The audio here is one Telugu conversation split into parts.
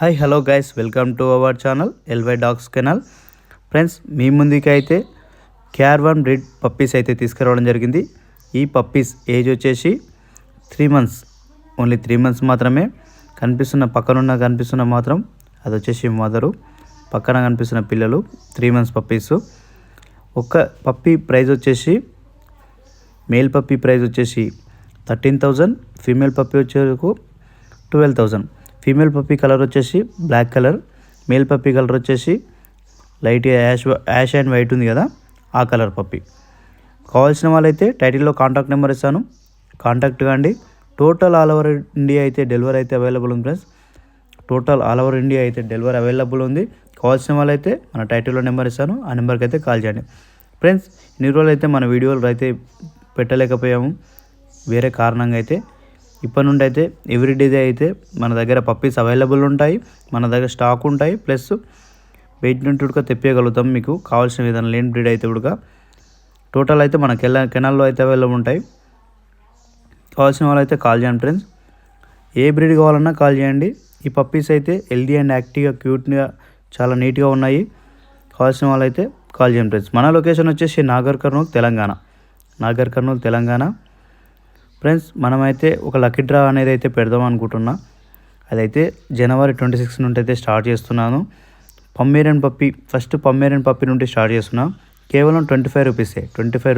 Hi hello guys, welcome to our channel L Y dogs kennel. Friends, మీ ముందుకి అయితే కేఆర్1 బ్రీడ్ పప్పీస్ అయితే తీసుకురావడం జరిగింది. ఈ పప్పీస్ ఏజ్ వచ్చేసి 3 months, ఓన్లీ 3 months మాత్రమే. కనిపిస్తున్న మాత్రం అది వచ్చేసి మదరు, పక్కన కనిపిస్తున్న పిల్లలు 3 months పప్పీస్. ఒక పప్పీ ప్రైస్ వచ్చేసి మేల్ పప్పీ ప్రైస్ వచ్చేసి 13,000, ఫీమేల్ పప్పీ వచ్చేందుకు 12,000. ఫీమేల్ పప్పీ కలర్ వచ్చేసి black colour, male puppy colour వచ్చేసి లైట్ యాష్ అండ్ వైట్ ఉంది కదా, ఆ కలర్ పప్పీ. కావాల్సిన వాళ్ళైతే టైటిల్లో కాంటాక్ట్ నెంబర్ ఇస్తాను, కాంటాక్ట్ కాండి. టోటల్ ఆల్ ఓవర్ ఇండియా అయితే డెలివరీ అయితే అవైలబుల్ ఉంది friends. Total all over India అయితే డెలివరీ అవైలబుల్ ఉంది. కావాల్సిన వాళ్ళైతే మన టైటిల్లో నెంబర్ ఇస్తాను, ఆ నెంబర్కి అయితే కాల్ చేయండి. ఫ్రెండ్స్, ఇన్ని రోజులు అయితే మన వీడియోలు అయితే పెట్టలేకపోయాము, వేరే కారణంగా అయితే. ఇప్పటి నుండి అయితే ఎవ్రీడే అయితే మన దగ్గర పప్పీస్ అవైలబుల్ ఉంటాయి, మన దగ్గర స్టాక్ ఉంటాయి. ప్లస్ వెయిట్ నుండి కూడా తెప్పగలుగుతాం మీకు కావాల్సిన విధానం. లేని బ్రీడ్ అయితే కూడా టోటల్ అయితే మన కెనాల్లో అయితే అవైలబుల్ ఉంటాయి. కావాల్సిన వాళ్ళు అయితే కాల్ చేయండి ఫ్రెండ్స్. ఏ బ్రీడ్ కావాలన్నా కాల్ చేయండి. ఈ పప్పీస్ అయితే హెల్దీ అండ్ యాక్టివ్గా, క్యూట్గా, చాలా నీట్గా ఉన్నాయి. కావాల్సిన వాళ్ళు అయితే కాల్ చేయండి ఫ్రెండ్స్. మన లొకేషన్ వచ్చేసి నాగర్ కర్నూల్ తెలంగాణ. ఫ్రెండ్స్, మనమైతే ఒక లక్కీ డ్రా అనేది అయితే పెడదాం అనుకుంటున్నా. అదైతే January 26 నుండి అయితే స్టార్ట్ చేస్తున్నాను. ఫస్ట్ పమ్మేరియన్ పప్పీ నుండి స్టార్ట్ చేస్తున్నా. కేవలం 25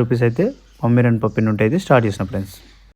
రూపీస్ అయితే పమ్మేరియన్ పప్పీ నుండి అయితే స్టార్ట్ చేసిన ఫ్రెండ్స్.